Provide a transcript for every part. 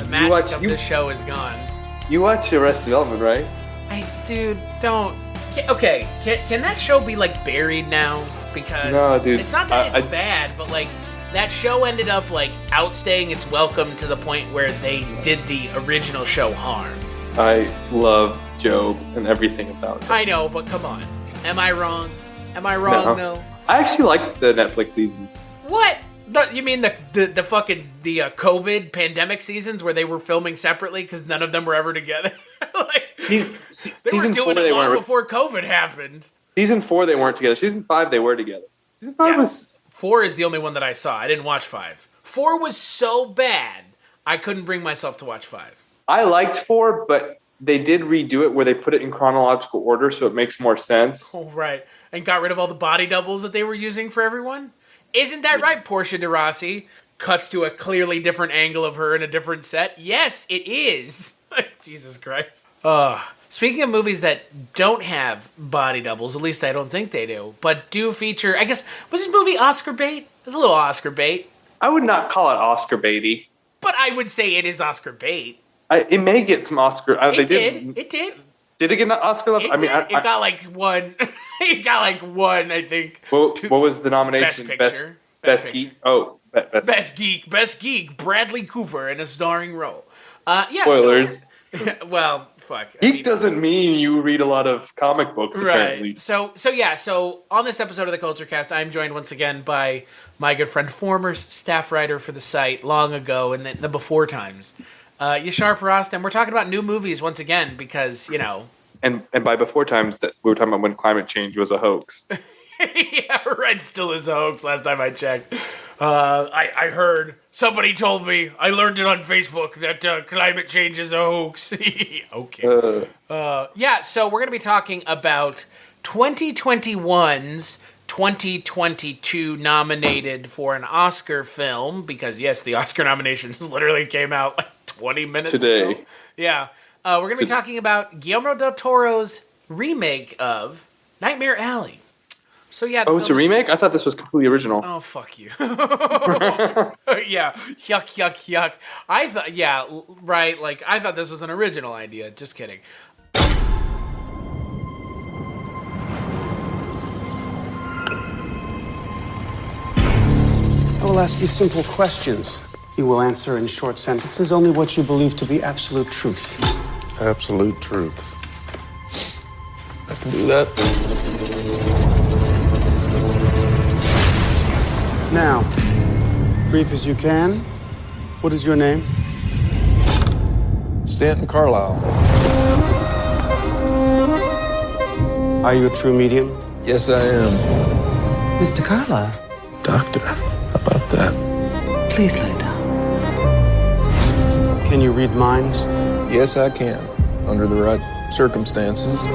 The magic of this show is gone. You watch Arrested Development, right? Dude, don't. Okay, can that show be like buried now? Because no, dude. It's not that it's bad, but like that show ended up like outstaying its welcome to the point where they did the original show harm. I love Job and everything about it. I know, but come on. Am I wrong? No. I actually like the Netflix seasons. What? You mean the fucking COVID pandemic seasons where they were filming separately because none of them were ever together? They were doing it long before COVID happened. Season 4 they weren't together. Season 5 they were together. Season 5 was... 4 is the only one that I saw. I didn't watch 5. 4 was so bad I couldn't bring myself to watch 5. I liked 4, but they did redo it where they put it in chronological order so it makes more sense. Oh, right. And got rid of all the body doubles that they were using for everyone? Isn't that right, Portia de Rossi? Cuts to a clearly different angle of her in a different set. Yes, it is. Jesus Christ. Speaking of movies that don't have body doubles, at least I don't think they do, but do feature, I guess, was this movie Oscar bait? It's a little Oscar bait. I would not call it Oscar baity. But I would say it is Oscar bait. It may get some Oscar. It did. Did it get an Oscar level? It got like one. It got like one, I think. What was the nomination? Best Picture. Best Geek. Oh, Best Geek. Bradley Cooper in a starring role. Spoilers. Well, fuck. Geek doesn't mean you read a lot of comic books, apparently. Right. So on this episode of the Culture Cast, I'm joined once again by my good friend, former staff writer for the site long ago in the before times, Yashar Pirasteh, and we're talking about new movies once again because, you know... And by before times, that we were talking about when climate change was a hoax. Yeah, Red still is a hoax last time I checked. I heard, somebody told me, I learned it on Facebook, that climate change is a hoax. Okay. So we're going to be talking about 2021's 2022 nominated for an Oscar film, because yes, the Oscar nominations literally came out like 20 minutes ago. Yeah. We're going to be talking about Guillermo Del Toro's remake of Nightmare Alley. So yeah. Oh, it's a remake? I thought this was completely original. Oh, fuck you. Yeah. Yuck. I thought, yeah, right. Like, I thought this was an original idea. Just kidding. I will ask you simple questions. You will answer in short sentences only what you believe to be absolute truth. Absolute truth. I can do that. Now, brief as you can, what is your name? Stanton Carlisle. Are you a true medium? Yes, I am. Mr. Carlisle. Doctor, how about that? Please lay down. Can you read minds? Yes, I can. Under the right circumstances.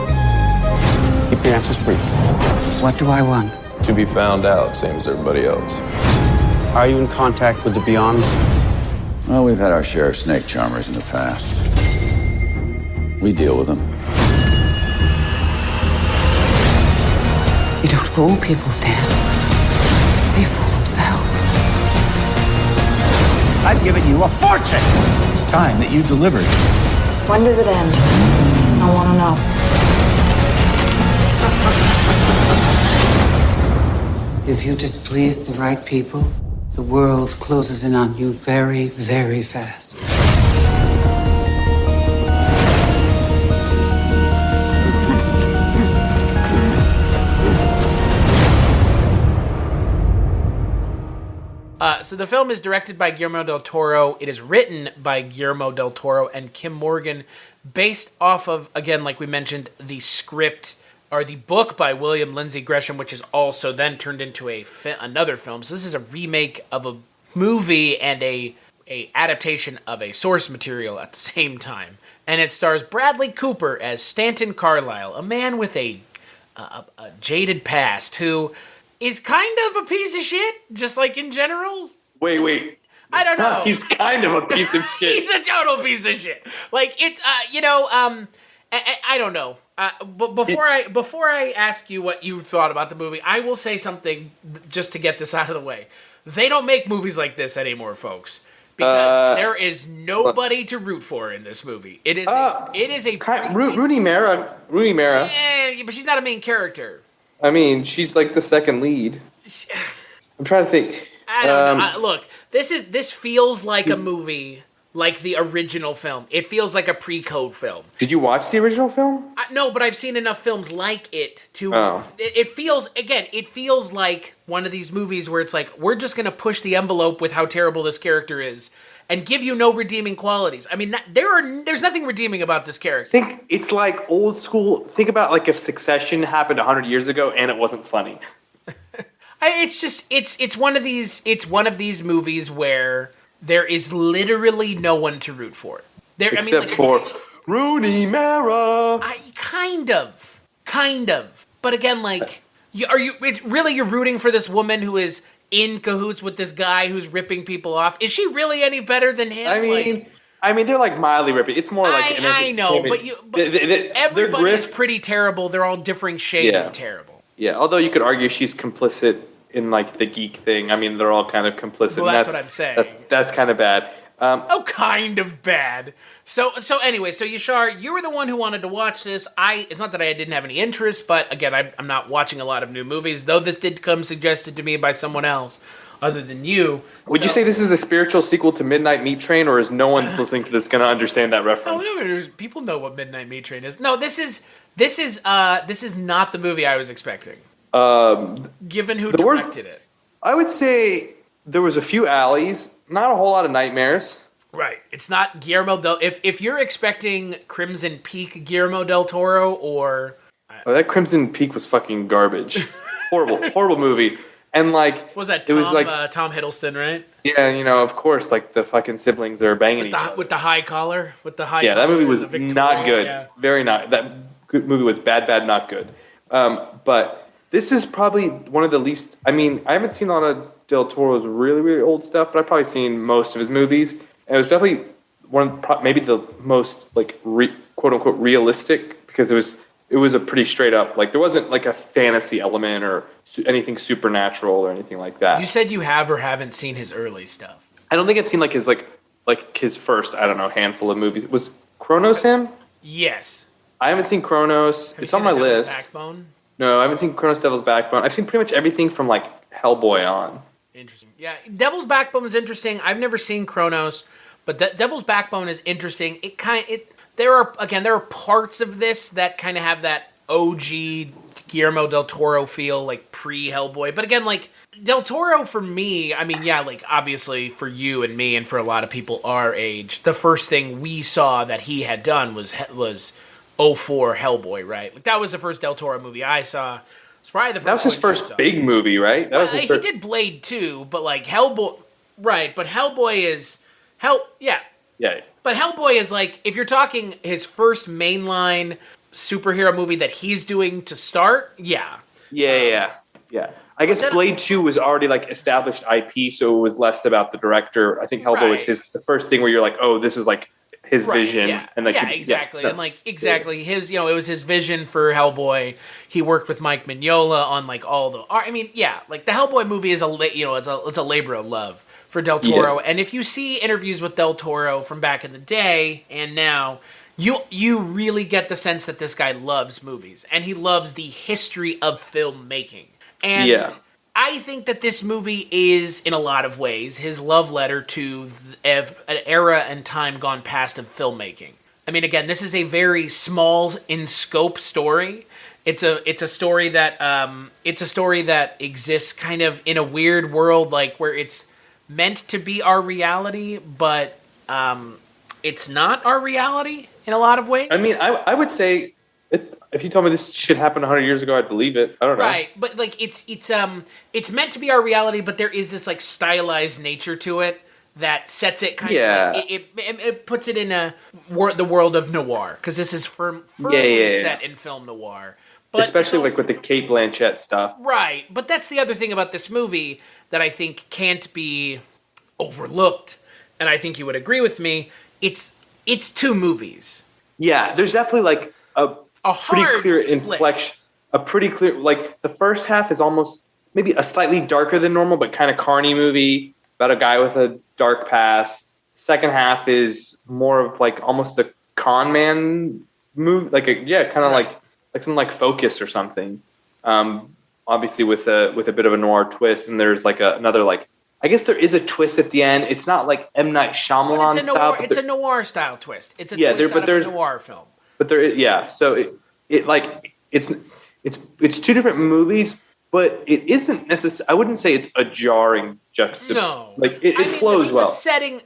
Keep your answers brief. What do I want? To be found out, same as everybody else. Are you in contact with the beyond? Well, we've had our share of snake charmers in the past. We deal with them. You don't fool people, Stan. They fool themselves. I've given you a fortune. It's time that you delivered. When does it end? I want to know. If you displease the right people, the world closes in on you very, very fast. So the film is directed by Guillermo Del Toro. It is written by Guillermo Del Toro and Kim Morgan, based off of, again, like we mentioned, the script or the book by William Lindsay Gresham, which is also then turned into another film. So this is a remake of a movie and a adaptation of a source material at the same time. And it stars Bradley Cooper as Stanton Carlisle, a man with a jaded past who is kind of a piece of shit, just like in general. Wait. I don't know. He's kind of a piece of shit. He's a total piece of shit. Like, it's, I don't know. But before I ask you what you thought about the movie, I will say something just to get this out of the way. They don't make movies like this anymore, folks. because there is nobody to root for in this movie. It is Rooney Mara. but she's not a main character. I mean, she's like the second lead. I'm trying to think. I don't know. Look, this feels like a movie like the original film. It feels like a pre-code film. Did you watch the original film? No, but I've seen enough films like it to... Oh. It feels like one of these movies where it's like, we're just going to push the envelope with how terrible this character is and give you no redeeming qualities. I mean, there's nothing redeeming about this character. Think it's like old school. Think about like if Succession happened 100 years ago and it wasn't funny. It's one of these movies where there is literally no one to root for. Except for Rooney Mara. Kind of. But again, like, you're rooting for this woman who is in cahoots with this guy who's ripping people off? Is she really any better than him? I mean, they're like mildly ripping. It's more like I know, but everybody is pretty terrible. They're all differing shades of terrible. Yeah, although you could argue she's complicit in like the geek thing. I mean, they're all kind of complicit. Well, that's what I'm saying. That's kind of bad. Kind of bad. So anyway, Yashar, you were the one who wanted to watch this. It's not that I didn't have any interest, but again, I'm not watching a lot of new movies, though this did come suggested to me by someone else other than you. Would you say this is the spiritual sequel to Midnight Meat Train, or is no one listening to this going to understand that reference? No, people know what Midnight Meat Train is. No, this is not the movie I was expecting. Given who directed it. I would say there was a few alleys, not a whole lot of nightmares. Right. It's not Guillermo del... If you're expecting Crimson Peak Guillermo del Toro or... that Crimson Peak was fucking garbage. Horrible movie. And like... Was that Tom, Tom Hiddleston, right? Yeah, of course, like the fucking siblings are banging each other. With the high collar? That movie was not good. Yeah. Very not... That movie was bad, not good. But... This is probably one of the least... I mean, I haven't seen a lot of Del Toro's really, really old stuff, but I've probably seen most of his movies. And it was definitely maybe the most, like, quote-unquote realistic, because it was a pretty straight up... Like, there wasn't, like, a fantasy element or anything supernatural or anything like that. You said you have or haven't seen his early stuff. I don't think I've seen, like, his first, I don't know, handful of movies. Was Kronos him? Yes. I haven't seen Kronos. It's on my list. Backbone? No, I haven't seen Kronos Devil's Backbone. I've seen pretty much everything from, like, Hellboy on. Interesting. Yeah, Devil's Backbone is interesting. I've never seen Kronos, but Devil's Backbone is interesting. There are parts of this that kind of have that OG Guillermo Del Toro feel, like pre-Hellboy. But again, like, Del Toro for me, I mean, yeah, like, obviously for you and me and for a lot of people our age, the first thing we saw that he had done was 2004 Hellboy, right? Like, that was the first Del Toro movie I saw. It's probably the first. That was his first big movie, right? He did Blade too, but like Hellboy, right? But Hellboy is yeah. But Hellboy is like, if you're talking his first mainline superhero movie that he's doing to start, yeah. I guess Blade 2 was already like established IP, so it was less about the director. I think Hellboy was the first thing where you're like, oh, this is like his vision. And like, exactly. And like, exactly. His, it was his vision for Hellboy. He worked with Mike Mignola on like all the, I mean, like the Hellboy movie is it's a labor of love for Del Toro. And if you see interviews with Del Toro from back in the day and now, you really get the sense that this guy loves movies and he loves the history of filmmaking. And I think that this movie is, in a lot of ways, his love letter to an era and time gone past of filmmaking. I mean, again, this is a very small in scope story. It's a story that exists kind of in a weird world, like where it's meant to be our reality, but it's not our reality in a lot of ways. I mean, I would say, if you told me this shit happened 100 years ago, I'd believe it. I don't know. Right, but like it's meant to be our reality, but there is this like stylized nature to it that sets it kind of like, it puts it in the world of noir, because this is firmly set in film noir. But especially like with the Cate Blanchett stuff. Right, but that's the other thing about this movie that I think can't be overlooked, and I think you would agree with me. It's two movies. Yeah, there's definitely like a pretty clear inflection. A pretty clear, like the first half is almost maybe a slightly darker than normal, but kind of carny movie about a guy with a dark past. Second half is more of like almost a con man move, like like something like Focus or something. Obviously with a bit of a noir twist, and there's like another like, I guess there is a twist at the end. It's not like M. Night Shyamalan style. It's a noir style twist. It's a twist out of a noir film. But there is, so it's two different movies, but it isn't necessarily. I wouldn't say it's a jarring juxtaposition. No, like it flows well. The setting,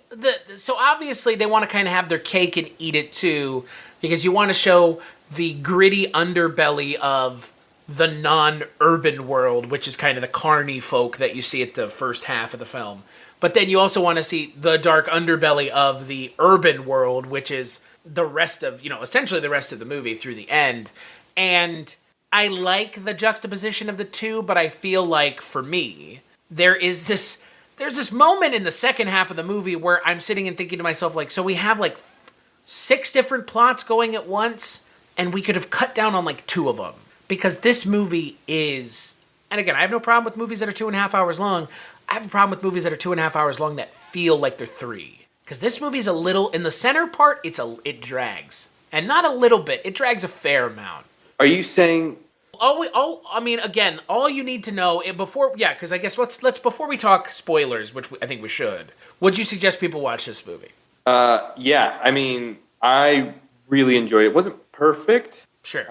so obviously they want to kind of have their cake and eat it too, because you want to show the gritty underbelly of the non-urban world, which is kind of the carny folk that you see at the first half of the film. But then you also want to see the dark underbelly of the urban world, which is the rest of, essentially the rest of the movie through the end. And I like the juxtaposition of the two, but I feel like for me, there's this moment in the second half of the movie where I'm sitting and thinking to myself, like, so we have like 6 different plots going at once, and we could have cut down on like 2 of them. Because this movie is, and again, I have no problem with movies that are 2.5 hours long. I have a problem with movies that are 2.5 hours long that feel like they're 3. Because this movie's a little, in the center part, it drags. And not a little bit, it drags a fair amount. Are you saying? Again, all you need to know, because I guess before we talk spoilers, which I think we should, would you suggest people watch this movie? Yeah, I mean, I really enjoyed it. It wasn't perfect. Sure.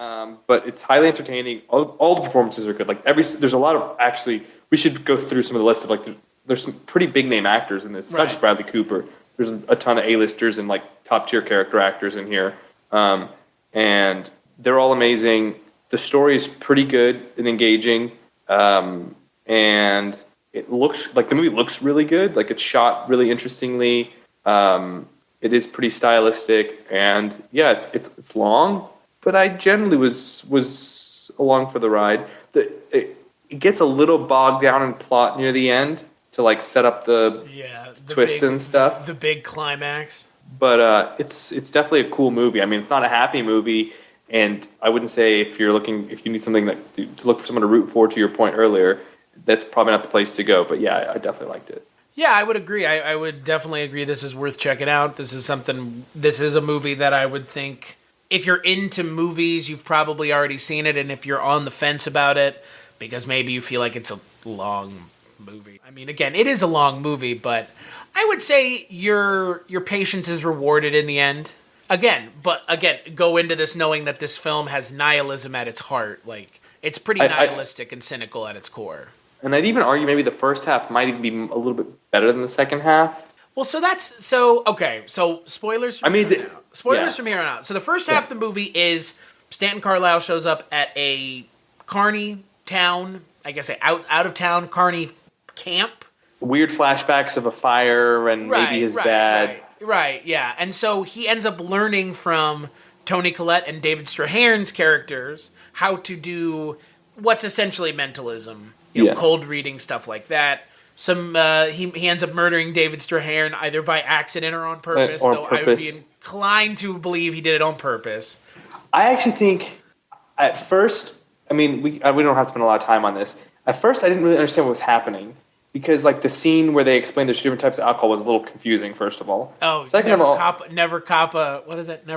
But it's highly entertaining. All the performances are good. Like there's a lot of, actually, we should go through some of the list of like, there's some pretty big name actors in this, such as Bradley Cooper. There's a ton of A-listers and like top tier character actors in here. And they're all amazing. The story is pretty good and engaging. And it looks like the movie looks really good. Like it's shot really interestingly. It is pretty stylistic, and yeah, it's long, but I generally was along for the ride. It gets a little bogged down in plot near the end to like set up the twist and stuff. The big climax. But it's definitely a cool movie. I mean, it's not a happy movie, and I wouldn't say if you need something to look for someone to root for, to your point earlier, that's probably not the place to go. But yeah, I definitely liked it. Yeah, I would agree. I would definitely agree. This is worth checking out. This is a movie that I would think, if you're into movies, you've probably already seen it, and if you're on the fence about it, because maybe you feel like it's a long movie. I mean, again, it is a long movie, but I would say your patience is rewarded in the end. Again, go into this knowing that this film has nihilism at its heart. Like, it's pretty nihilistic and cynical at its core. And I'd even argue maybe the first half might even be a little bit better than the second half. Well, so spoilers from here on out. Spoilers from here on out. So the first half of the movie is Stanton Carlisle shows up at a carny town, I guess out of town carny camp. Weird flashbacks of a fire and maybe his dad. Right, yeah. And so he ends up learning from Toni Collette and David Straharen's characters how to do what's essentially mentalism. Cold reading, stuff like that. He ends up murdering David Strathairn either by accident or on purpose, I would be inclined to believe he did it on purpose. I actually think, at first, I mean, we don't have to spend a lot of time on this. At first, I didn't really understand what was happening, because like the scene where they explained there's 2 different types of alcohol was a little confusing, first of all. Oh, second never of all,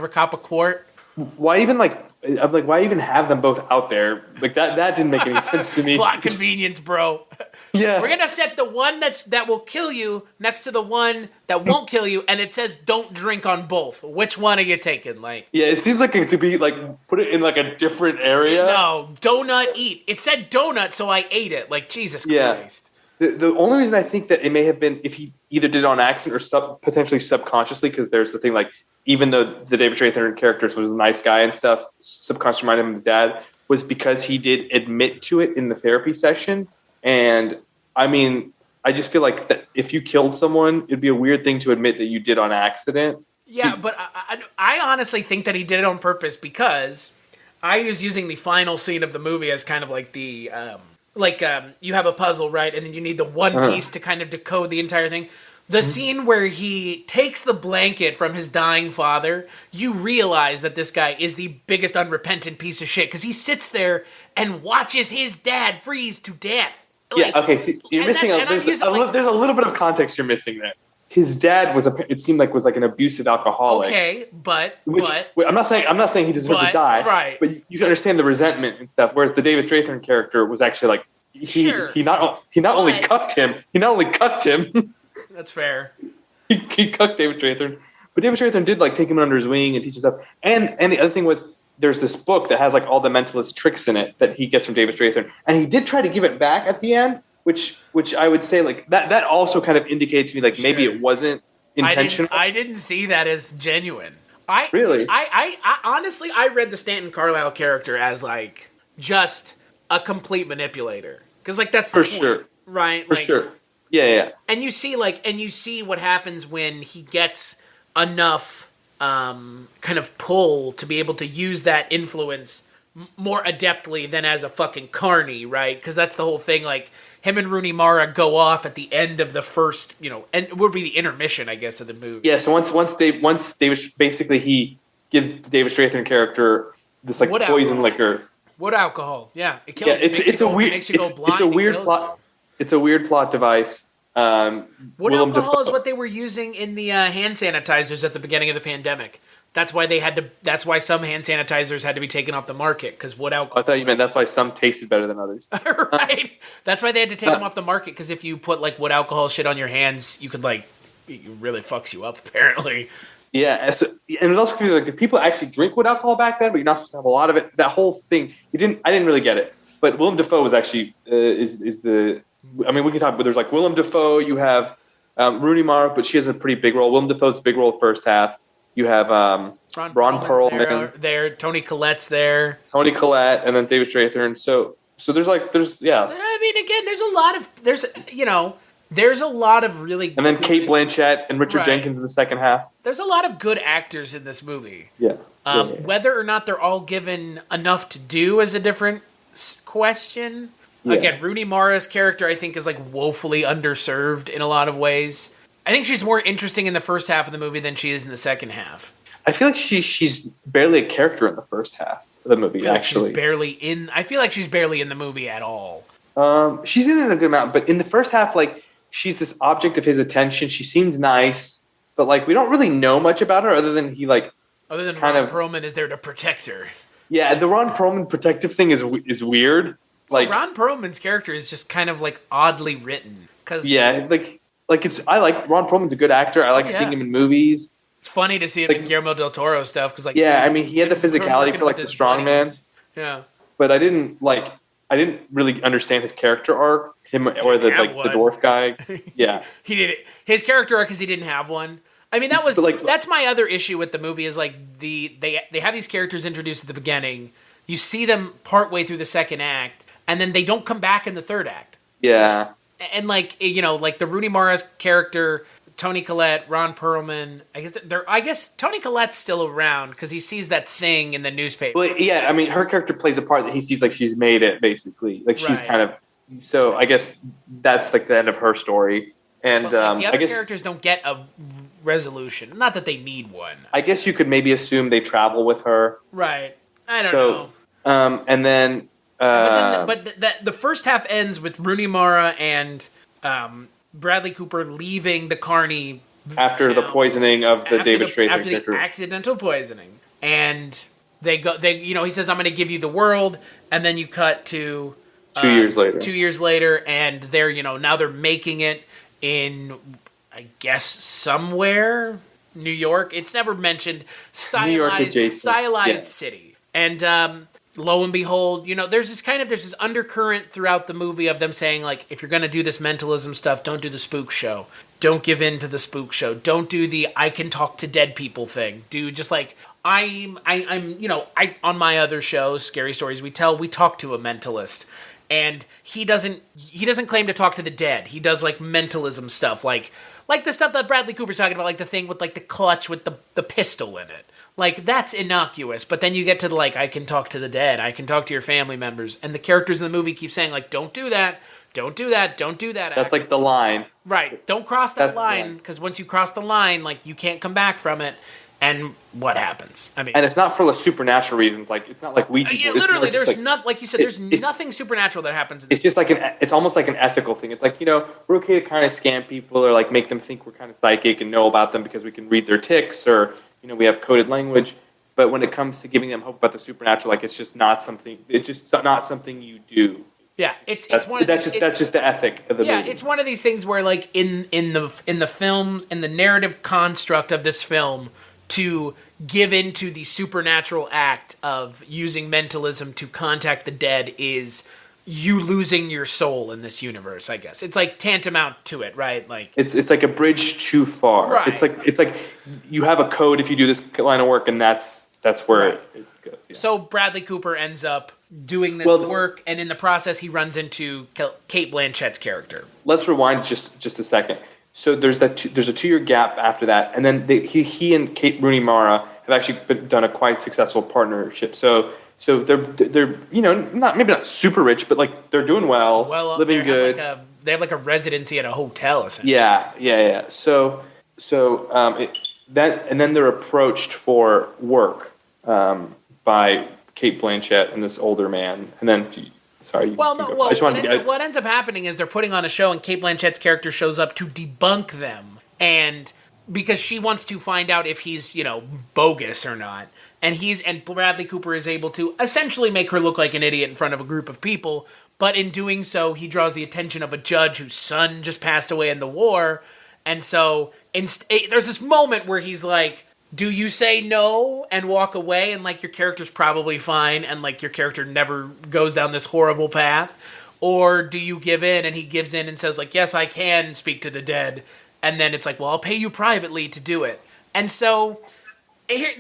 cop a quart? Why even why even have them both out there? Like that didn't make any sense to me. Plot convenience, bro. Yeah. We're gonna set the one that will kill you next to the one that won't kill you, and it says don't drink on both. Which one are you taking? Like, yeah, it seems like it to be like put it in like a different area. No, donut eat. It said donut, so I ate it. Like, Jesus Christ. The only reason I think that it may have been if he either did it on accident or potentially subconsciously, because there's the thing like, even though the David Strathairn characters was a nice guy and stuff, subconsciously reminded him of his dad, was because he did admit to it in the therapy session. And I mean, I just feel like that if you killed someone, it'd be a weird thing to admit that you did on accident. Yeah, but I honestly think that he did it on purpose, because I was using the final scene of the movie as kind of like the, you have a puzzle, right? And then you need the one piece to kind of decode the entire thing. The scene where he takes the blanket from his dying father, you realize that this guy is the biggest unrepentant piece of shit, because he sits there and watches his dad freeze to death. Like, yeah, okay, so you're missing there's a little bit of context you're missing there. his dad was it seemed like was like an abusive alcoholic. Okay, but I'm not saying he deserved to die, right? But you can understand the resentment and stuff. Whereas the David Strathairn character was actually like he not only cucked him. That's fair. he cucked David Strathairn, but David Strathairn did like take him under his wing and teach him stuff. And the other thing was there's this book that has like all the mentalist tricks in it that he gets from David Strathairn, and he did try to give it back at the end. Which I would say like that also kind of indicated to me like maybe it wasn't intentional. I didn't see that as genuine. Really? I honestly I read the Stanton Carlisle character as like just a complete manipulator because like that's the point, sure, right? For like, sure. Yeah. And you see what happens when he gets enough kind of pull to be able to use that influence more adeptly than as a fucking carny, right? Because that's the whole thing. Like him and Rooney Mara go off at the end of the first, and it would be the intermission, I guess, of the movie. Yeah. So once David basically he gives David Strathairn character this like Wood poison alcohol. liquor. Wood alcohol. Yeah, it kills. Yeah, it's a weird plot. It's a weird plot device. Wood alcohol is what they were using in the hand sanitizers at the beginning of the pandemic. That's why That's why some hand sanitizers had to be taken off the market because wood alcohol. I thought you meant that's why some tasted better than others. Right. That's why they had to take them off the market because if you put like wood alcohol shit on your hands, you could it really fucks you up apparently. Yeah, and it was also confusing. Like, did people actually drink wood alcohol back then? But you're not supposed to have a lot of it. That whole thing, I didn't really get it. But Willem Dafoe was actually is the. I mean, we can talk. But there's like Willem Dafoe. You have Rooney Mara, but she has a pretty big role. Willem Dafoe's a big role first half. You have Ron Perlman there. Tony Collette's there. Tony Collette, and then David Strathairn. So there's yeah. I mean, again, there's a lot of really. And then Kate Blanchett and Richard Jenkins in the second half. There's a lot of good actors in this movie. Yeah. Whether or not they're all given enough to do is a different question. Yeah. Again, Rooney Mara's character, I think, is like woefully underserved in a lot of ways. I think she's more interesting in the first half of the movie than she is in the second half. I feel like she's barely a character in the first half of the movie, actually. I feel like she's barely in the movie at all. She's in it a good amount, but in the first half, like, she's this object of his attention. She seemed nice, but, like, we don't really know much about her other than Ron Perlman is there to protect her. Yeah, the Ron Perlman protective thing is weird. Like Ron Perlman's character is just kind of, like, oddly written. I like Ron Perlman's a good actor. I like seeing him in movies. It's funny to see him in Guillermo Del Toro stuff because, he had the physicality for like the strongman. Yeah, but I didn't really understand his character arc, him or the dwarf guy. Yeah, he did it. His character arc because he didn't have one. I mean, that's my other issue with the movie is like they have these characters introduced at the beginning. You see them partway through the second act, and then they don't come back in the third act. Yeah. And like the Rooney Mara's character, Tony Collette, Ron Perlman. I guess Tony Collette's still around because he sees that thing in the newspaper. Well, yeah, I mean, her character plays a part that he sees like she's made it basically. Like she's kind of. So I guess that's like the end of her story. And the other characters don't get a resolution. Not that they need one. I guess you could maybe assume they travel with her. Right. I don't know. And then. The first half ends with Rooney Mara and Bradley Cooper leaving the Carney after the poisoning of the David Strathairn after the accidental poisoning, and he says, "I'm going to give you the world," and then you cut to 2 years later. 2 years later, and they're now they're making it in, I guess, somewhere New York. It's never mentioned. Stylized city, and. Lo and behold, there's this undercurrent throughout the movie of them saying, like, if you're going to do this mentalism stuff, don't do the spook show. Don't give in to the spook show. Don't do the I can talk to dead people thing. Do just like, I'm on my other shows, Scary Stories We Tell, we talk to a mentalist. And he doesn't claim to talk to the dead. He does, like, mentalism stuff. Like the stuff that Bradley Cooper's talking about, like the thing with, like, the clutch with the pistol in it. Like, that's innocuous, but then you get to, like, I can talk to the dead, I can talk to your family members, and the characters in the movie keep saying, like, don't do that, don't do that, don't do that. That's like the line. Right, don't cross that line, because once you cross the line, like, you can't come back from it, And what happens? I mean, and it's not for the supernatural reasons. Like it's not like Ouija. yeah, board. literally, there's like, not like you said. There's nothing supernatural that happens. It's just like it's almost like an ethical thing. It's like, we're okay to kind of scam people or like make them think we're kind of psychic and know about them because we can read their tics or we have coded language. But when it comes to giving them hope about the supernatural, like it's just not something. It's just not something you do. Yeah, it's one of that's just the ethic of the movie. Yeah, it's one of these things where like in the films, in the narrative construct of this film, to give into the supernatural act of using mentalism to contact the dead is you losing your soul in this universe. I guess it's like tantamount to it, right? Like it's like a bridge too far. Right. It's like you have a code if you do this line of work, and that's where it goes. Yeah. So Bradley Cooper ends up doing this work, and in the process, he runs into Cate Blanchett's character. Let's rewind just a second. So there's a 2-year gap after that, and then he and Kate Rooney Mara have actually done a quite successful partnership. So they're not super rich, but like they're doing well, living good. They have like a residency at a hotel, essentially. Yeah. So then they're approached for work by Cate Blanchett and this older man, and then. Sorry. What ends up happening is they're putting on a show, and Cate Blanchett's character shows up to debunk them, and because she wants to find out if he's bogus or not, and Bradley Cooper is able to essentially make her look like an idiot in front of a group of people, but in doing so, he draws the attention of a judge whose son just passed away in the war, and so there's this moment where he's like, do you say no and walk away and like your character's probably fine and like your character never goes down this horrible path? Or do you give in? And he gives in and says like, yes, I can speak to the dead. And then it's like, well, I'll pay you privately to do it. And so this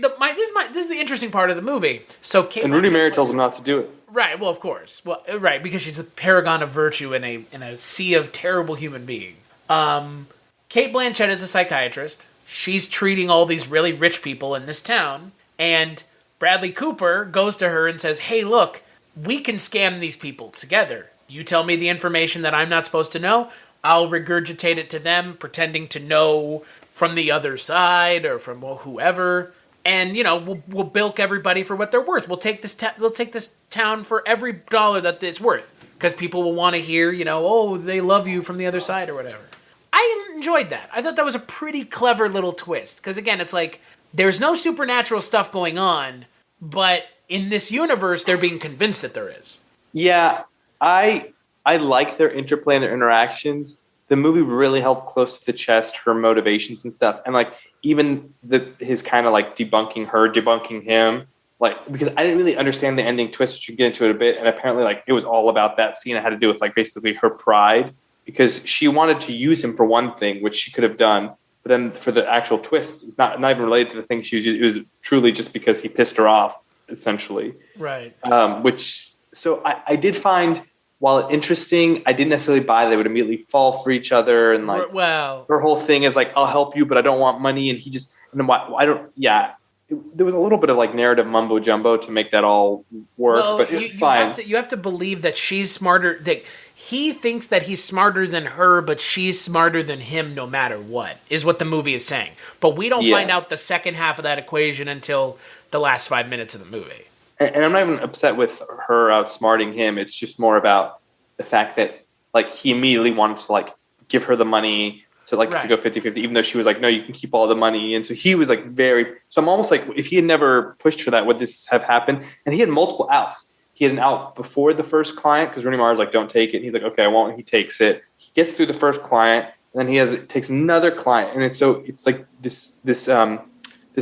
is the interesting part of the movie. So Kate and Rooney Mara tells him not to do it. Right. Well, of course. Well, right. Because she's a paragon of virtue in a sea of terrible human beings. Cate Blanchett is a psychiatrist. She's treating all these really rich people in this town, and Bradley Cooper goes to her and says, hey, look, we can scam these people together. You tell me the information that I'm not supposed to know, I'll regurgitate it to them, pretending to know from the other side or from whoever, and, we'll bilk everybody for what they're worth. We'll take this town for every dollar that it's worth, because people will want to hear, oh, they love you from the other side or whatever. I enjoyed that. I thought that was a pretty clever little twist. Because again, it's like, there's no supernatural stuff going on, but in this universe, they're being convinced that there is. Yeah, I like their interplay and their interactions. The movie really held close to the chest, her motivations and stuff. And like, even his kind of like debunking him. Like, because I didn't really understand the ending twist, which you get into it a bit. And apparently like, it was all about that scene. It had to do with like basically her pride. Because she wanted to use him for one thing, which she could have done, but then for the actual twist, it's not even related to the thing she was using. It was truly just because he pissed her off, essentially. Right. So I did find, while interesting, I didn't necessarily buy they would immediately fall for each other, and like, her whole thing is like, I'll help you, but I don't want money, and he just, and then I don't, yeah. There was a little bit of like narrative mumbo jumbo to make that all work, but it's fine. You have to believe that she's smarter. That he thinks that he's smarter than her, but she's smarter than him no matter what, is what the movie is saying. But we don't find out the second half of that equation until the last 5 minutes of the movie. And I'm not even upset with her outsmarting him. It's just more about the fact that like he immediately wanted to like give her the money to like to go 50-50, even though she was like, no, you can keep all the money. And so he was like so I'm almost like, if he had never pushed for that, would this have happened? And he had multiple outs. He had an out before the first client because Rooney Mara's like, don't take it. And he's like, okay, I won't. He takes it. He gets through the first client, and then takes another client. And it's like this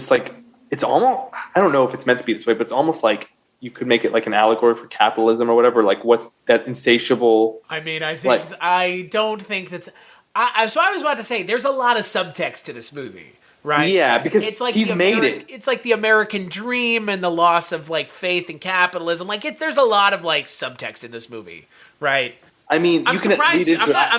like, it's almost, I don't know if it's meant to be this way, but it's almost like you could make it like an allegory for capitalism or whatever. Like, what's that insatiable? I mean, I don't think that's. So I was about to say, there's a lot of subtext to this movie, right? Yeah, because it's like he's made it. It's like the American dream and the loss of like faith in capitalism. Like there's a lot of like subtext in this movie, right? I mean, I'm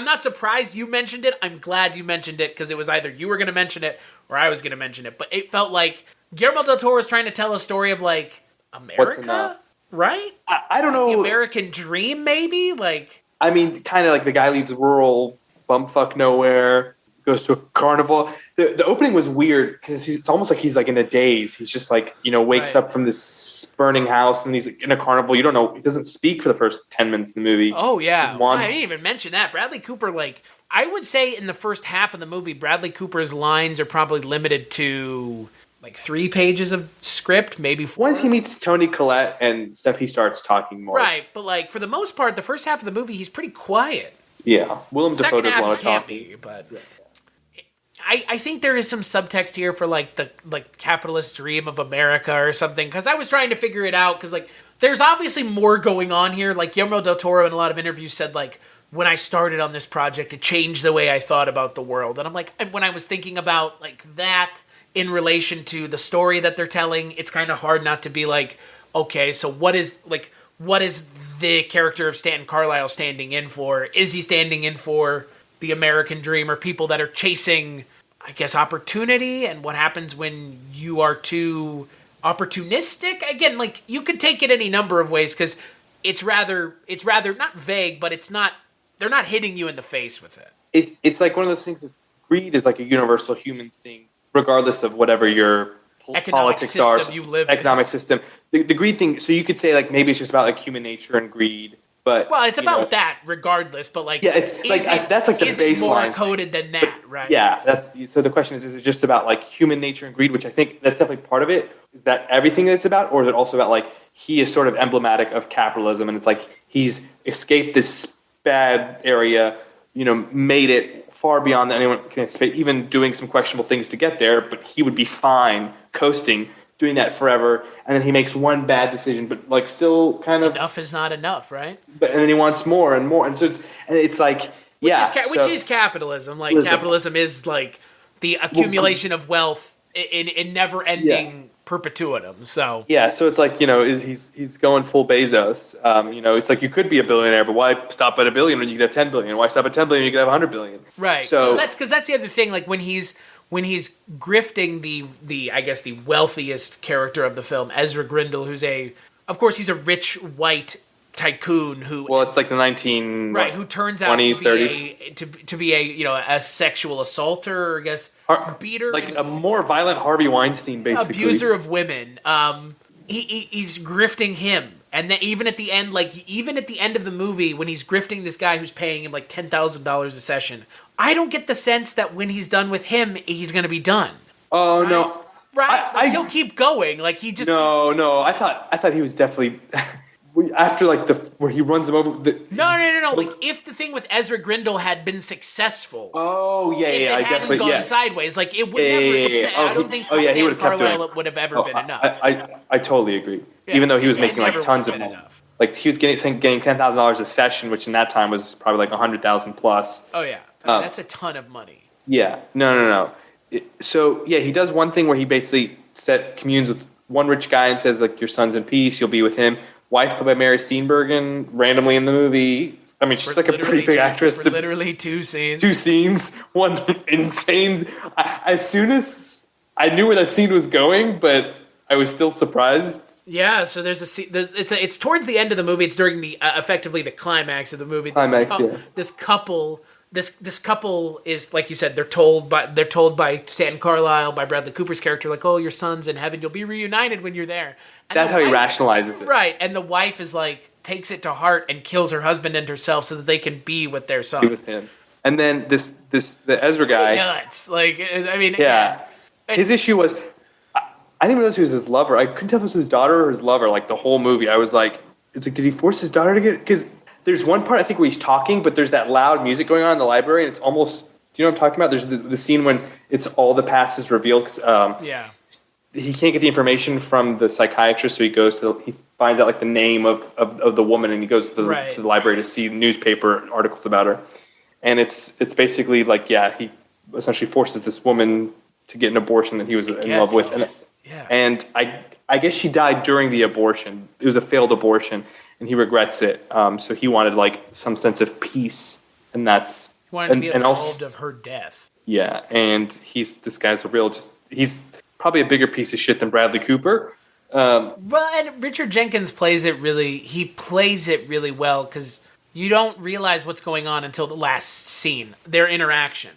not surprised you mentioned it. I'm glad you mentioned it because it was either you were going to mention it or I was going to mention it. But it felt like Guillermo Del Toro was trying to tell a story of like America, right? I don't know. The American dream, maybe? Like, I mean, kind of like the guy leaves rural bumfuck nowhere, goes to a carnival. The opening was weird because it's almost like he's like in a daze. He's just like, wakes up from this burning house and he's like in a carnival. You don't know. He doesn't speak for the first 10 minutes of the movie. Oh, yeah. I didn't even mention that. Bradley Cooper, like, I would say in the first half of the movie, Bradley Cooper's lines are probably limited to like 3 pages of script, maybe 4. Once he meets Toni Collette and stuff, he starts talking more. Right, but like for the most part, the first half of the movie, he's pretty quiet. Yeah. Willem Dafoe does a lot of talking. But I think there is some subtext here for like the capitalist dream of America or something, because I was trying to figure it out, because like there's obviously more going on here. Like Guillermo Del Toro in a lot of interviews said, like, when I started on this project, it changed the way I thought about the world. And I'm like, when I was thinking about like that in relation to the story that they're telling, it's kind of hard not to be like, okay, so what is the character of Stanton Carlisle standing in for? Is he standing in for the American dream, or people that are chasing, I guess, opportunity? And what happens when you are too opportunistic? Again, like, you could take it any number of ways, because it's rather not vague, but they're not hitting you in the face with it. It's like one of those things. Greed is like a universal human thing, regardless of whatever your politics system are, you live economic in. system. The greed thing. So you could say like maybe it's just about like human nature and greed, but it's about that regardless. But like, it's like that's like the is baseline. Is it more coded than that, right? Yeah, so the question is it just about like human nature and greed, which I think that's definitely part of it. Is that everything that it's about, or is it also about like he is sort of emblematic of capitalism, and it's like he's escaped this bad area, made it far beyond that anyone can expect, even doing some questionable things to get there, but he would be fine coasting, doing that forever, and then he makes one bad decision, but like still kind of enough is not enough, right? But and then he wants more and more, and so it's like which is capitalism. Like capitalism is like the accumulation of wealth in never-ending perpetuitum. So so it's like he's going full Bezos. It's like you could be a billionaire, but why stop at $1 billion when you could have 10 billion? Why stop at 10 billion when you could have 100 billion? Right. So because that's the other thing. Like when he's grifting the I guess the wealthiest character of the film, Ezra Grindle, who's of course he's a rich white tycoon who it's like the who turns out 20s, to be a sexual assaulter, or I guess beater, like a more violent Harvey Weinstein, basically abuser of women. He's grifting him, and then even at the end of the movie, when he's grifting this guy who's paying him like $10,000 a session, I don't get the sense that when he's done with him, he's going to be done. Oh, right? No, right? He'll keep going. Like he just no. I thought he was definitely. After where he runs him over. No. Like if the thing with Ezra Grindle had been successful. Oh yeah. If it hadn't gone sideways, like it would never. I don't think for Stanton Carlisle would have ever been enough. I totally agree. Yeah, even though he was making like tons of money. Like he was getting $10,000 a session, which in that time was probably like 100,000 plus. Oh yeah, that's a ton of money. Yeah. No. So yeah, he does one thing where he basically communes with one rich guy and says like, "Your son's in peace. You'll be with him." Wife played by Mary Steenburgen, randomly in the movie. I mean, she's like a pretty big actress. Literally 2 scenes. 2 scenes. One insane. As soon as I knew where that scene was going, but I was still surprised. Yeah, so there's a scene. It's towards the end of the movie. It's during the effectively the climax of the movie. This couple is, like you said, they're told by Stanton Carlisle, by Bradley Cooper's character, like, "Oh, your son's in heaven. You'll be reunited when you're there." And that's how he rationalizes it. Right, and the wife is like, takes it to heart and kills her husband and herself so that they can be with their son. Be with him. And then the Ezra guy. Nuts. Like, I mean, yeah. His issue was, I didn't even know he was his lover. I couldn't tell if it was his daughter or his lover, like the whole movie. I was like, did he force his daughter to get it? Because there's one part, I think, where he's talking, but there's that loud music going on in the library, and it's almost, do you know what I'm talking about? There's the scene when it's all the past is revealed. He can't get the information from the psychiatrist, so he finds out like the name of the woman, and he goes to the library to see newspaper articles about her. And it's basically like, he essentially forces this woman to get an abortion that he was in love with. And I guess she died during the abortion. It was a failed abortion, and he regrets it. So he wanted like some sense of peace, and that's he wanted to be absolved of her death. Yeah, and this guy's he's probably a bigger piece of shit than Bradley Cooper. And Richard Jenkins plays it really well, because you don't realize what's going on until the last scene, their interaction.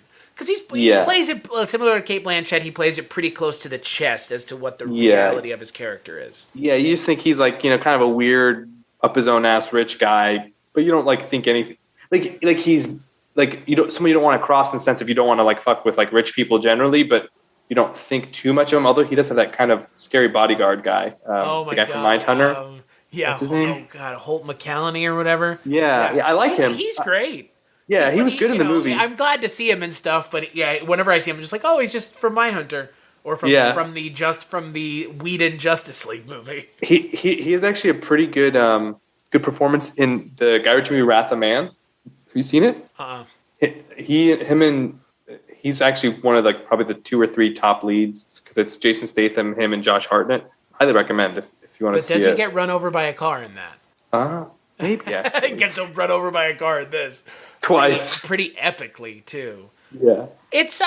Because he plays it similar to Cate Blanchett. He plays it pretty close to the chest as to what the reality of his character is. Yeah, you just think he's like, kind of a weird, up his own ass rich guy, but you don't like think anything. Like he's like somebody you don't want to cross in the sense of you don't want to like fuck with like rich people generally, but you don't think too much of him. Although he does have that kind of scary bodyguard guy, the guy from Mindhunter. What's his name? Oh God, Holt McCallany or whatever. Yeah, I like him. He's great. Yeah, he was good in the movie. I'm glad to see him and stuff, but whenever I see him, I'm just like, oh, he's just from Mindhunter or from the Whedon Justice League movie. He is actually a pretty good performance in the Guy Ritchie movie Wrath of Man. Have you seen it? He's actually one of like probably the 2 or 3 top leads because it's Jason Statham, him, and Josh Hartnett. Highly recommend if you want to see it. But does he get run over by a car in that? Maybe. Yeah. He gets run over by a car in this. Twice. Pretty epically too. Yeah. It's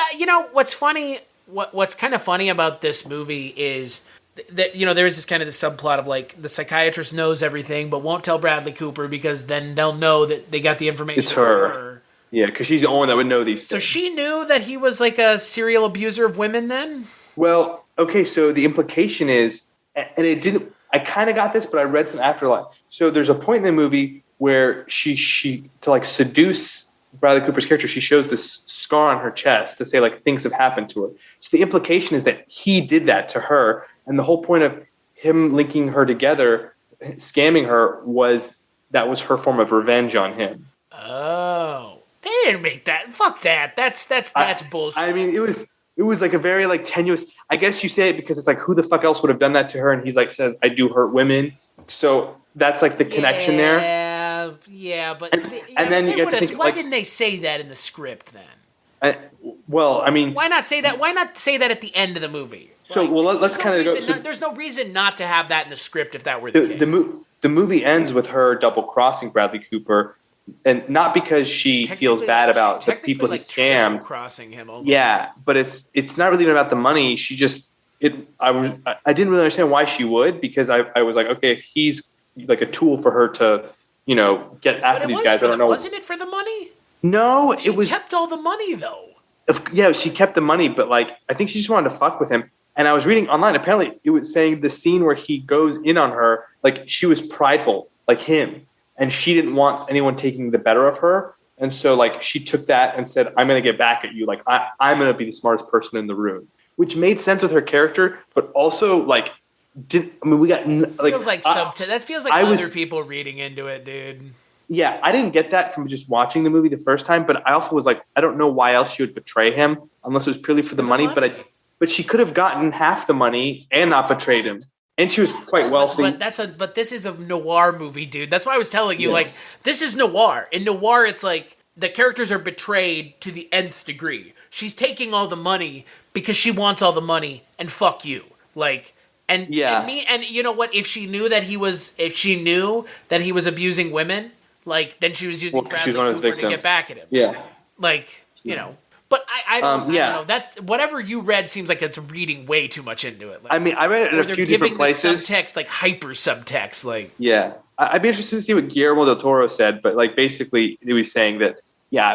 what's funny. What's kind of funny about this movie is that there is this kind of the subplot of like the psychiatrist knows everything but won't tell Bradley Cooper because then they'll know that they got the information. It's her. Yeah, because she's the only one that would know these things. So she knew that he was like a serial abuser of women then? Well, okay, so the implication is, and it didn't, I kind of got this, but I read some afterlife. So there's a point in the movie where she to like seduce Bradley Cooper's character, she shows this scar on her chest to say like things have happened to her. So the implication is that he did that to her. And the whole point of him linking her together, scamming her, was her form of revenge on him. Oh. They didn't make that. Fuck that. That's bullshit. I mean, it was like a very like tenuous. I guess you say it because it's like who the fuck else would have done that to her? And he's like says, "I do hurt women." So that's like the connection there. Yeah, but and then you get to think, why didn't they say that in the script then? Well, I mean, why not say that? Why not say that at the end of the movie? So let's kind of go. There's no reason not to have that in the script if that were the case. The movie ends with her double crossing Bradley Cooper. And not because she feels bad about the people he scammed. Crossing him almost. Yeah, but it's not really even about the money. She just I didn't really understand why she would, because I was like, okay, if he's like a tool for her to get after these guys. I don't know. Wasn't it for the money? No, it was. She kept all the money though. Yeah, she kept the money, but like I think she just wanted to fuck with him. And I was reading online. Apparently, it was saying the scene where he goes in on her, like she was prideful, like him. And she didn't want anyone taking the better of her. And so, like, she took that and said, I'm going to get back at you. Like, I'm going to be the smartest person in the room. Which made sense with her character, but also, like, we got, like... That feels like other people reading into it, dude. Yeah, I didn't get that from just watching the movie the first time, but I also was like, I don't know why else she would betray him, unless it was purely for the money. But she could have gotten half the money and not betrayed him. And she was quite wealthy. But this is a noir movie, dude. That's why I was telling you, like, this is noir. In noir, it's like the characters are betrayed to the nth degree. She's taking all the money because she wants all the money, and fuck you. Like, and you know what? If she knew that he was abusing women, like, then she was using Bradley Cooper to get back at him. Yeah. Like, But I don't know. That's whatever you read seems like it's reading way too much into it. Like, I mean, I read it in a few different places. Subtext, like hyper subtext, like I'd be interested to see what Guillermo Del Toro said, but like basically he was saying that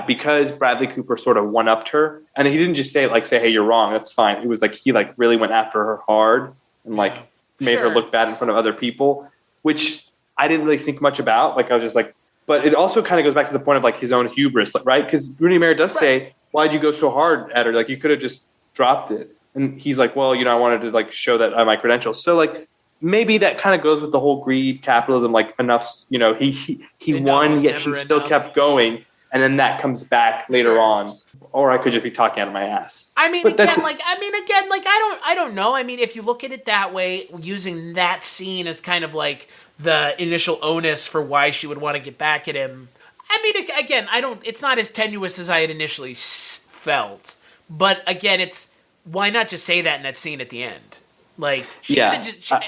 because Bradley Cooper sort of one-upped her, and he didn't just say hey, you're wrong, that's fine. It was like he like really went after her hard and like made her look bad in front of other people, which I didn't really think much about. Like I was just like, but it also kind of goes back to the point of like his own hubris, right? Because Rooney Mara does say, why'd you go so hard at her? Like, you could have just dropped it. And he's like, well, I wanted to, like, show that my credentials. So, like, maybe that kind of goes with the whole greed, capitalism, like, enough, he won, yet he still kept going. And then that comes back later on. Or I could just be talking out of my ass. I mean, I don't know. I mean, if you look at it that way, using that scene as kind of, like, the initial onus for why she would want to get back at him, I mean, again, it's not as tenuous as I had initially felt. But again, why not just say that in that scene at the end? Like,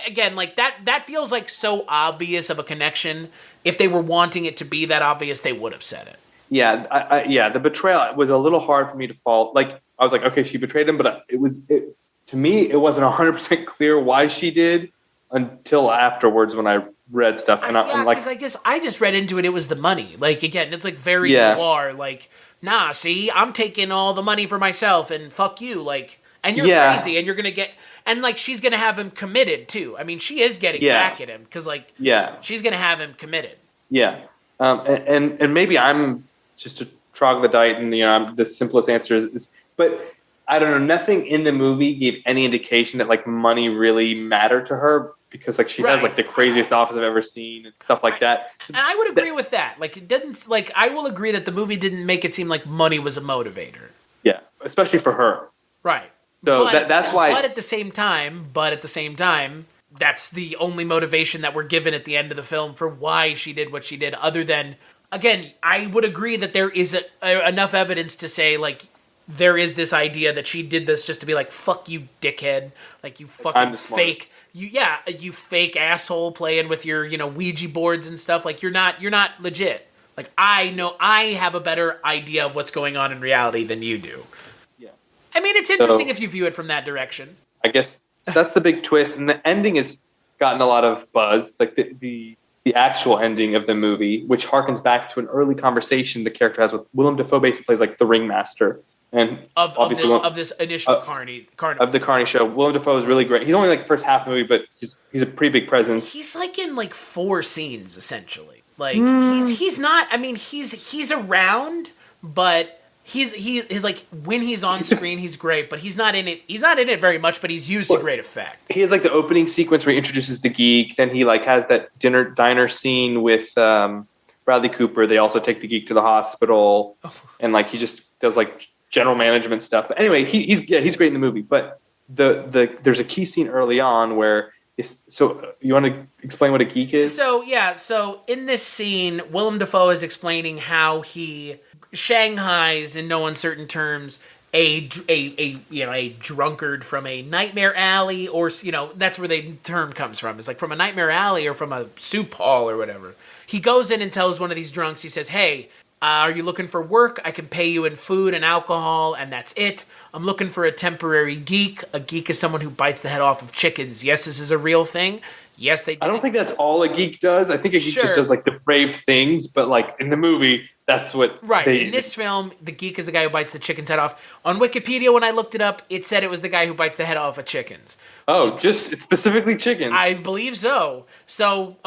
again, like that feels like so obvious of a connection. If they were wanting it to be that obvious, they would have said it. Yeah, the betrayal was a little hard for me to follow. Like, I was like, okay, she betrayed him, but to me, it wasn't 100% clear why she did until afterwards when I read stuff. And I'm like, because I guess I just read into it. It was the money. Like, again, it's like very noir. Like, nah, see, I'm taking all the money for myself and fuck you, like, and you're crazy and you're gonna get, and like she's gonna have him committed too. I mean, she is getting back at him because like she's gonna have him committed. Yeah, and maybe I'm just a troglodyte, and the simplest answer is, but I don't know. Nothing in the movie gave any indication that like money really mattered to her, because like she has like the craziest office I've ever seen and stuff like that. And I would agree with that. Like it didn't, like I will agree that the movie didn't make it seem like money was a motivator. Yeah, especially for her. Right. So that's why. But at the same time, that's the only motivation that we're given at the end of the film for why she did what she did. Other than, again, I would agree that there is enough evidence to say like there is this idea that she did this just to be like, fuck you, dickhead, like you fucking fake. You fake asshole playing with your, Ouija boards and stuff. Like you're not legit. Like I know I have a better idea of what's going on in reality than you do. Yeah. I mean, it's interesting if you view it from that direction. I guess that's the big twist, and the ending has gotten a lot of buzz. Like the actual ending of the movie, which harkens back to an early conversation the character has with Willem Dafoe. Basically plays like the ringmaster. And of this initial Carny of the Carny show. Willem Dafoe is really great. He's only like the first half of the movie, but he's a pretty big presence. He's like in like 4 scenes essentially. Like he's not. I mean, he's around, but he's like when he's on screen, he's great, but he's not in it. He's not in it very much, but he's used to great effect. He has like the opening sequence where he introduces the geek. Then he like has that diner scene with Bradley Cooper. They also take the geek to the hospital, and like he just does like general management stuff. But anyway, he's great in the movie. But there's a key scene early on where so you want to explain what a geek is? So in this scene, Willem Dafoe is explaining how he shanghais in no uncertain terms a drunkard from a nightmare alley, or that's where the term comes from. It's like from a nightmare alley or from a soup hall or whatever. He goes in and tells one of these drunks, he says, "Hey, are you looking for work? I can pay you in food and alcohol, and that's it. I'm looking for a temporary geek. A geek is someone who bites the head off of chickens. Yes, this is a real thing. Yes, they did. I don't think that's all a geek does. I think a geek just does like the brave things, but like in the movie, that's what in this film, the geek is the guy who bites the chicken's head off. On Wikipedia, when I looked it up, it said it was the guy who bites the head off of chickens. Oh, it's specifically chickens. I believe so. So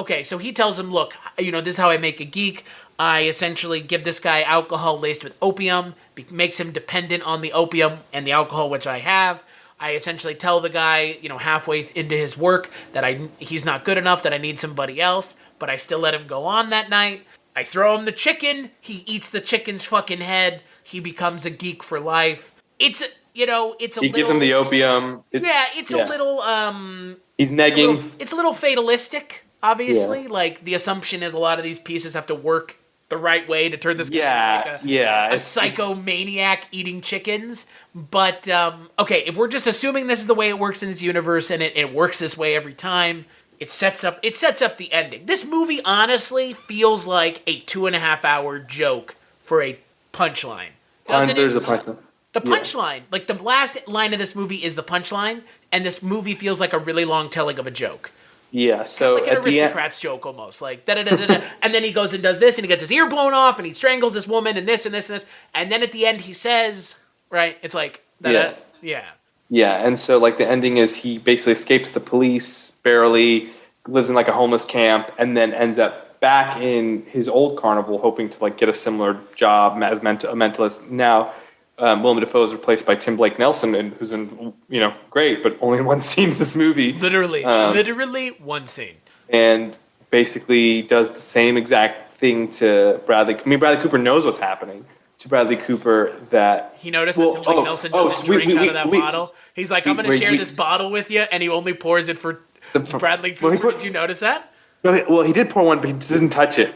he tells him, look, this is how I make a geek. I essentially give this guy alcohol laced with opium, makes him dependent on the opium and the alcohol, which I have. I essentially tell the guy, halfway into his work that he's not good enough, that I need somebody else, but I still let him go on that night. I throw him the chicken. He eats the chicken's fucking head. He becomes a geek for life. It's a he little... He gives him the opium. A little... He's negging. It's a little fatalistic, obviously. Yeah. Like, the assumption is a lot of these pieces have to work the right way to turn this guy into a psychomaniac eating chickens. But, if we're just assuming this is the way it works in this universe and it works this way every time, it sets up the ending. This movie honestly feels like a 2.5-hour joke for a punchline. There's a punchline. The punchline, like the last line of this movie is the punchline, and this movie feels like a really long telling of a joke. Yeah, so like an Aristocrats joke almost, like da-da-da-da-da. And then he goes and does this, and he gets his ear blown off, and he strangles this woman, and this and this and this, and then at the end he says, right? It's like yeah, and so like the ending is he basically escapes the police barely, lives in like a homeless camp, and then ends up back in his old carnival, hoping to like get a similar job as a mentalist. Now, Willem Dafoe is replaced by Tim Blake Nelson, who's in, great, but only in one scene in this movie. Literally one scene. And basically does the same exact thing to Bradley. I mean, Bradley Cooper knows what's happening to Bradley Cooper that... He noticed that Tim Blake Nelson doesn't drink out of that bottle. He's like, I'm going to share this bottle with you, and he only pours it for Bradley Cooper. Did you notice that? Well, he did pour one, but he didn't touch it.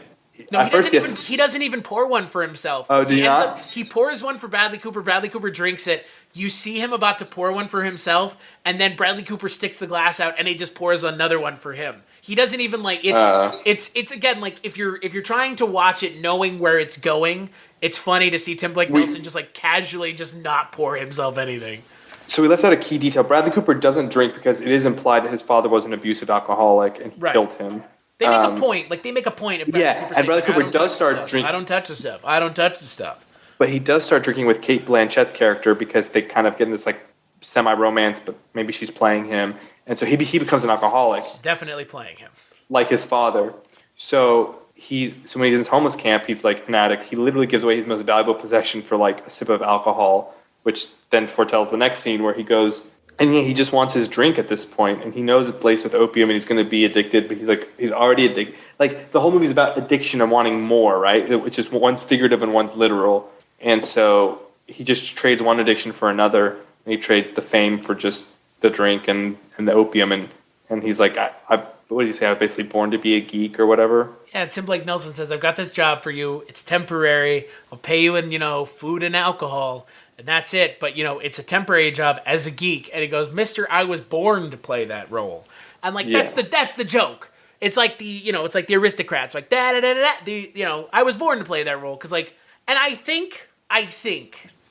No, he doesn't even pour one for himself. Oh, did he not? He pours one for Bradley Cooper. Bradley Cooper drinks it. You see him about to pour one for himself, and then Bradley Cooper sticks the glass out, and he just pours another one for him. He doesn't even like it's again like if you're trying to watch it knowing where it's going, it's funny to see Tim Blake Nelson just like casually just not pour himself anything. So we left out a key detail. Bradley Cooper doesn't drink because it is implied that his father was an abusive alcoholic and he killed him. They make a point. Like, they make a point. And Bradley Cooper does start drinking. I don't touch the stuff. but he does start drinking with Kate Blanchett's character because they kind of get in this like semi-romance, but maybe she's playing him. And so he becomes an alcoholic. Definitely playing him. Like his father. So when he's in his homeless camp, he's like an addict. He literally gives away his most valuable possession for like a sip of alcohol, which then foretells the next scene where he goes, and he just wants his drink at this point, and he knows it's laced with opium and he's going to be addicted, but he's already addicted. Like, the whole movie is about addiction and wanting more, right? Which is one's figurative and one's literal. And so he just trades one addiction for another, and he trades the fame for just the drink and the opium, and he's like, what did you say? I was basically born to be a geek or whatever. Yeah, Tim Blake Nelson says, I've got this job for you. It's temporary. I'll pay you in, food and alcohol, and that's it. But, it's a temporary job as a geek. And he goes, Mister, I was born to play that role. And like, that's the joke. It's like it's like the aristocrats, like I was born to play that role. Cause like, and I think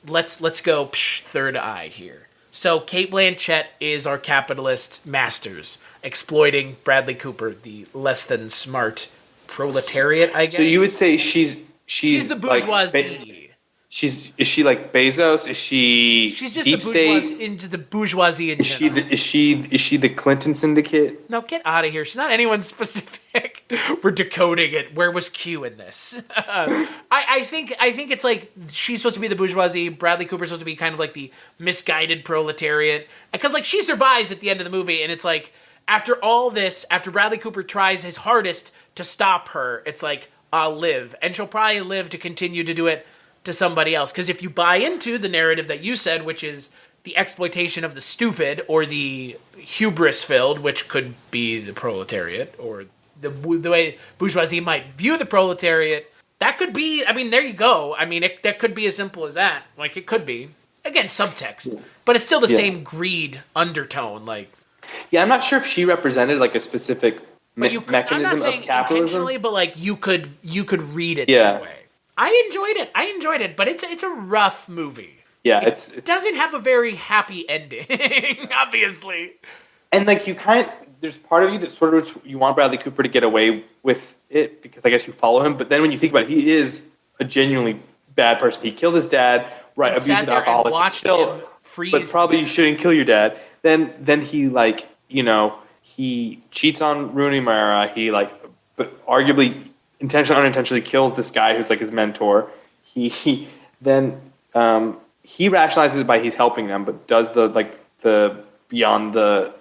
let's go third eye here. So Kate Blanchett is our capitalist masters, exploiting Bradley Cooper, the less than smart proletariat, I guess. So you would say she's the bourgeoisie. Is she like Bezos? Is she? She's just deep the bourgeoisie in general. Is she the Clinton syndicate? No, get out of here. She's not anyone specific. We're decoding it. Where was Q in this? I think it's like she's supposed to be the bourgeoisie. Bradley Cooper's supposed to be kind of like the misguided proletariat. Because like she survives at the end of the movie, and it's like after all this, after Bradley Cooper tries his hardest to stop her, it's like I'll live, and she'll probably live to continue to do it to somebody else. Because if you buy into the narrative that you said, which is the exploitation of the stupid or the hubris-filled, which could be the proletariat, or the way bourgeoisie might view the proletariat, that could be, there you go. That could be as simple as that. Like, it could be. Again, subtext. But it's still the same greed undertone. Like, yeah, I'm not sure if she represented, like, a specific mechanism I'm not saying of capitalism. Intentionally, but, like, you could read it Yeah. that way. I enjoyed it, but it's a rough movie. Yeah, it doesn't have a very happy ending, obviously. And like there's part of you that sort of you want Bradley Cooper to get away with it because I guess you follow him. But then when you think about it, he is a genuinely bad person. He killed his dad, right? Abusive alcoholic. And watched him freeze. But probably you shouldn't kill your dad. Then he he cheats on Rooney Mara. He but arguably intentionally, unintentionally kills this guy who's like his mentor. He rationalizes it by he's helping them, but does the beyond the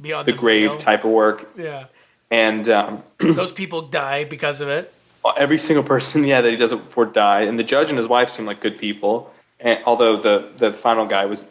grave field type of work. Yeah, and those people die because of it. Every single person, that he does it before die, and the judge and his wife seem like good people. And although the final guy was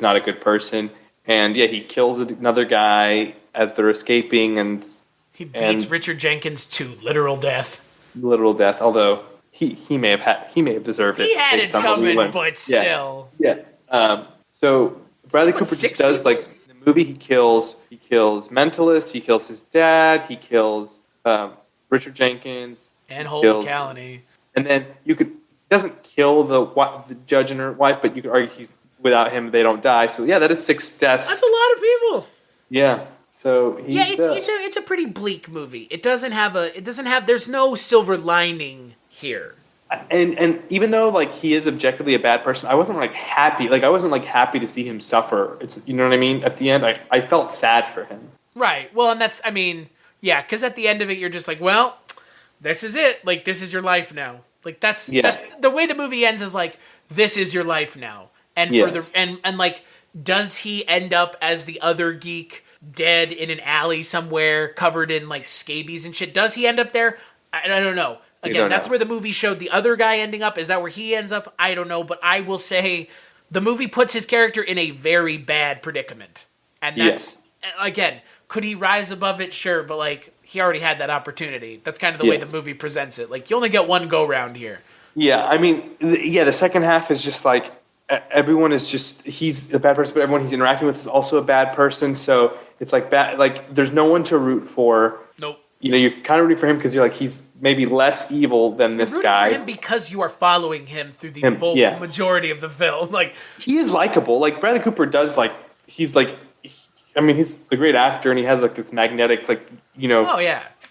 not a good person, and he kills another guy as they're escaping, and he beats Richard Jenkins to literal death. Although he may have deserved it. He had it coming, but still. Yeah. So Bradley Cooper just does in the movie. He kills Mentalist. He kills his dad. He kills Richard Jenkins and Holden Callahan. And then doesn't kill the judge and her wife, but you could argue without him they don't die. So that is 6 deaths. That's a lot of people. Yeah. So it's a pretty bleak movie. There's no silver lining here. And even though he is objectively a bad person, I wasn't happy. I wasn't happy to see him suffer. It's, you know what I mean? At the end, I felt sad for him. Right. Well, and that's because at the end of it, you're just like, well, this is it. This is your life now. That's the way the movie ends is this is your life now. And does he end up as the other geek, dead in an alley somewhere, covered in scabies and shit? Does he end up there? I don't know. Again, that's where the movie showed the other guy ending up. Is that where he ends up? I don't know, but I will say the movie puts his character in a very bad predicament. And that's, again, could he rise above it? Sure, but he already had that opportunity. That's kind of the way the movie presents it. You only get one go-round here. Yeah, the second half is just everyone is just, he's a bad person, but everyone he's interacting with is also a bad person. So it's bad, there's no one to root for. Nope. You're kind of rooting for him because you're he's maybe less evil than this guy. For him because you are following him through the majority of the film. He is likable. Bradley Cooper does he's he's a great actor and he has this magnetic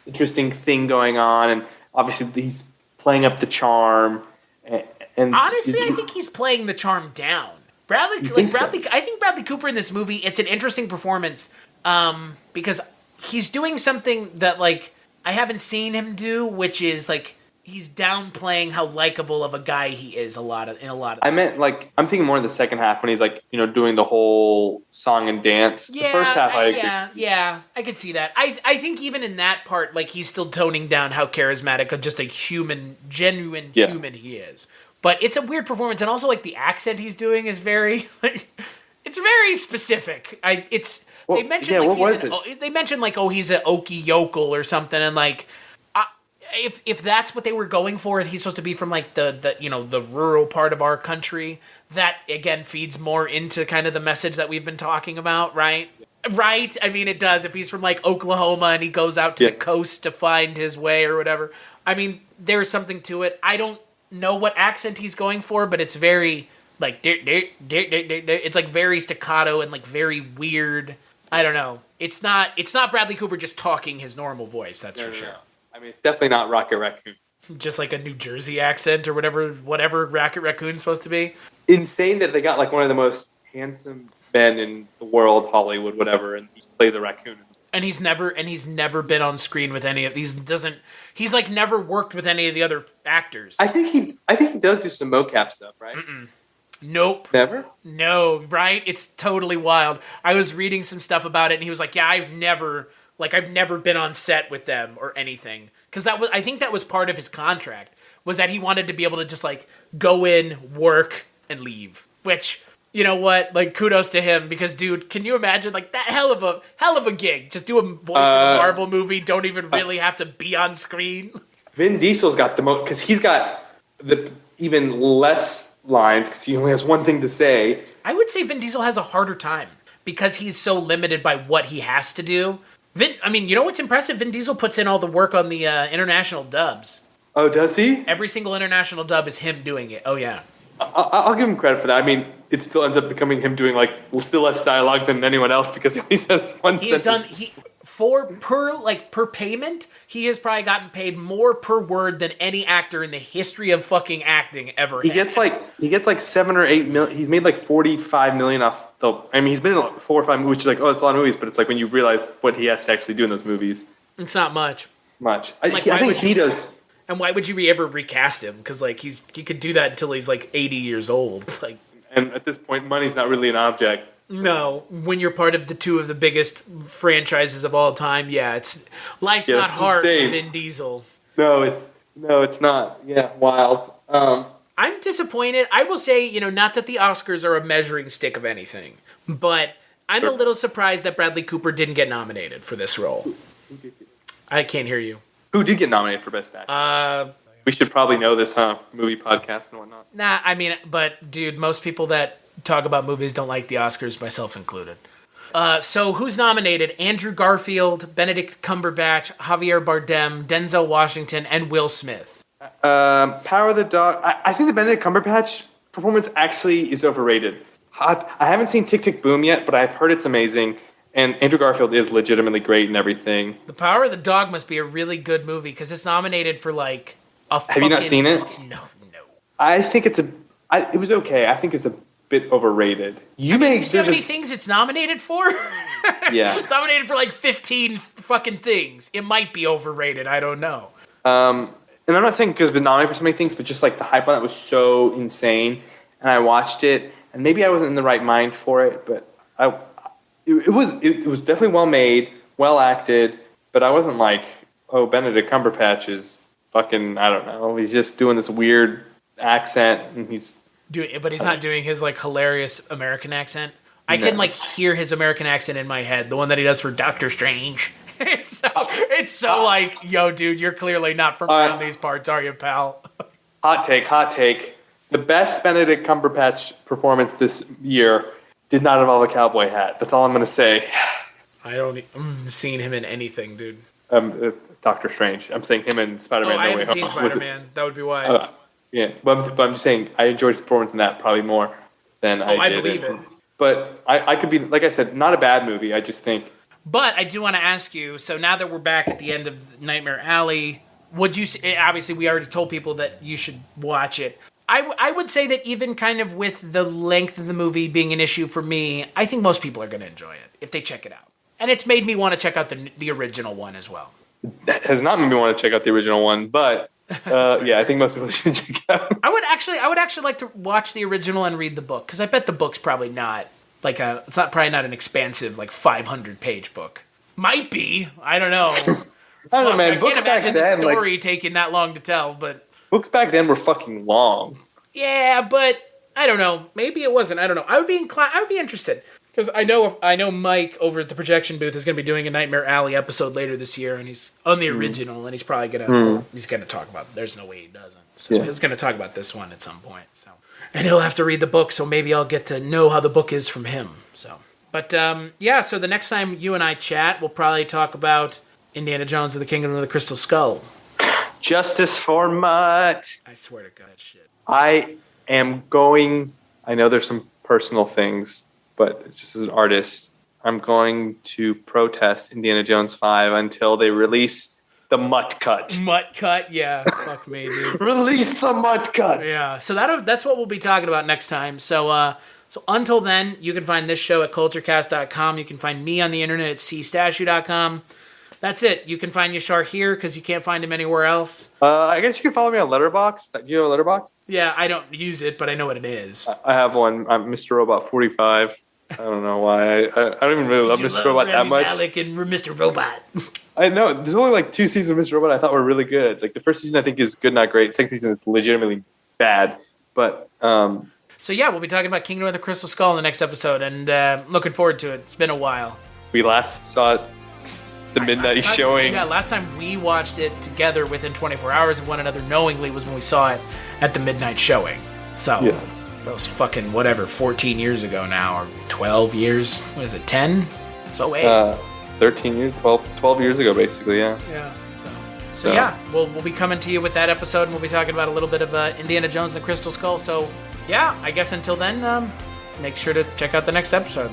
interesting thing going on, and obviously he's playing up the charm. And honestly, I think he's playing the charm down. I think Bradley Cooper in this movie, it's an interesting performance because he's doing something that like I haven't seen him do, which is like he's downplaying how likable of a guy he is in a lot of. I meant like I'm thinking more in the second half when he's like doing the whole song and dance. Yeah, the first half, I could see that. I think even in that part, like he's still toning down how charismatic of just a genuine human he is. But it's a weird performance, and also like the accent he's doing is very it's very specific. They mentioned he's an Okie yokel or something, and like if that's what they were going for, and he's supposed to be from like the rural part of our country, that again feeds more into kind of the message that we've been talking about, right? Right? I mean, it does. If he's from like Oklahoma and he goes out to the coast to find his way or whatever, I mean, there's something to it. I don't know what accent he's going for, but it's very like it's like very staccato and like very weird. I don't know. It's not Bradley Cooper just talking his normal voice, that's for sure. I mean, it's definitely not Rocket Raccoon. Just like a New Jersey accent or whatever Rocket Raccoon's supposed to be. Insane that they got like one of the most handsome men in the world, Hollywood, whatever, and he plays a raccoon. And he's never been on screen with any of these. He's like never worked with any of the other actors. I think he does do some mocap stuff, right? Nope. Never? No, right? It's totally wild. I was reading some stuff about it, and he was like, "Yeah, I've never been on set with them or anything." Because I think that was part of his contract, was that he wanted to be able to just like go in, work, and leave. Which, you know what? Like, kudos to him, because dude, can you imagine like that hell of a gig? Just do a voice in a Marvel movie, don't even really have to be on screen. Vin Diesel's got the most, because he's got the even less lines because he only has one thing to say. I would say Vin Diesel has a harder time because he's so limited by what he has to do. I mean, you know what's impressive? Vin Diesel puts in all the work on the international dubs. Oh, does he? Every single international dub is him doing it. Oh, yeah. I'll give him credit for that. I mean, it still ends up becoming him doing like still less dialogue than anyone else because he only has one sentence. Per payment, he has probably gotten paid more per word than any actor in the history of fucking acting ever. He gets like 7 or 8 million. He's made like 45 million off. I mean, he's been in like 4 or 5 movies, which is like, it's a lot of movies, but it's like when you realize what he has to actually do in those movies. It's not much. I think he does. And why would you ever recast him? Because like he could do that until he's like 80 years old. Like, and at this point, money's not really an object. No, when you're part of the two of the biggest franchises of all time, life's not hard for Vin Diesel. No, it's not. Yeah, wild. I'm disappointed. I will say, not that the Oscars are a measuring stick of anything, but I'm a little surprised that Bradley Cooper didn't get nominated for this role. I can't hear you. Who did get nominated for Best Actor? We should probably know this, huh? Movie podcast and whatnot. Nah, I mean, but dude, most people that talk about movies don't like the Oscars, myself included. So who's nominated? Andrew Garfield, Benedict Cumberbatch, Javier Bardem, Denzel Washington, and Will Smith. Power of the Dog. I think the Benedict Cumberbatch performance actually is overrated. I haven't seen Tick, Tick, Boom yet, but I've heard it's amazing. And Andrew Garfield is legitimately great and everything. The Power of the Dog must be a really good movie because it's nominated for like a Have you not seen it? No. I think it was okay. I think it's a bit overrated. You see how many things it's nominated for? Yeah. It's nominated for like 15 fucking things. It might be overrated. I don't know. And I'm not saying because it's been nominated for so many things, but just like the hype on it was so insane. And I watched it, and maybe I wasn't in the right mind for it, but it was definitely well made, well acted, but I wasn't like, oh, Benedict Cumberbatch is fucking, I don't know, he's just doing this weird accent, and but he's not doing his like hilarious American accent. I can like hear his American accent in my head, the one that he does for Doctor Strange. It's so like, yo, dude, you're clearly not from around these parts, are you, pal? Hot take. The best Benedict Cumberbatch performance this year did not involve a cowboy hat. That's all I'm going to say. I'm seeing him in anything, dude. Doctor Strange. I'm saying him in Spider-Man. I haven't seen Spider-Man. That would be why. Yeah, but I'm just saying I enjoyed his performance in that probably more than I did. I believe it. But I could be, like I said, not a bad movie. I just think. But I do want to ask you, so now that we're back at the end of Nightmare Alley, would you, obviously we already told people that you should watch it. I would say that even kind of with the length of the movie being an issue for me, I think most people are going to enjoy it if they check it out. And it's made me want to check out the original one as well. That has not made me want to check out the original one, but yeah, I think most people should check it out. I would actually like to watch the original and read the book, because I bet the book's probably not probably not an expansive 500-page book. Might be. I don't know. I don't know, man. I can't imagine the story taking that long to tell, but books back then were fucking long. Yeah, but I don't know. Maybe it wasn't. I don't know. I would be interested, because I know Mike over at the projection booth is going to be doing a Nightmare Alley episode later this year, and he's on the original, and he's probably gonna talk about it. There's no way he doesn't. So he's gonna talk about this one at some point. So, and he'll have to read the book, so maybe I'll get to know how the book is from him. So, but yeah. So the next time you and I chat, we'll probably talk about Indiana Jones and the Kingdom of the Crystal Skull. Justice for Mutt. I swear to God, shit. I know there's some personal things, but just as an artist, I'm going to protest Indiana Jones 5 until they release the Mutt cut. Mutt cut? Yeah. Fuck me, dude. Release the Mutt cut. Yeah. So that's what we'll be talking about next time. So until then, you can find this show at culturecast.com. You can find me on the internet at cstatue.com. That's it. You can find Yashar here because you can't find him anywhere else. I guess you can follow me on Letterboxd. Do you have a Letterboxd? Yeah, I don't use it, but I know what it is. I have one. I'm Mr. Robot 45. I don't know why. I don't even really love Mr. Robot that much. Malik and Mr. Robot. I know. There's only 2 seasons of Mr. Robot I thought were really good. The first season I think is good, not great. Second season is legitimately bad. But so yeah, we'll be talking about Kingdom of the Crystal Skull in the next episode, and looking forward to it. It's been a while. We last saw it the midnight showing. Yeah, last time we watched it together within 24 hours of one another knowingly was when we saw it at the midnight showing. So that was fucking 14 years ago now, or 12 years. What is it, 10? So 8. 13 years, 12 years ago, basically, yeah. Yeah. So yeah, we'll be coming to you with that episode, and we'll be talking about a little bit of Indiana Jones and the Crystal Skull. So yeah, I guess until then, make sure to check out the next episode.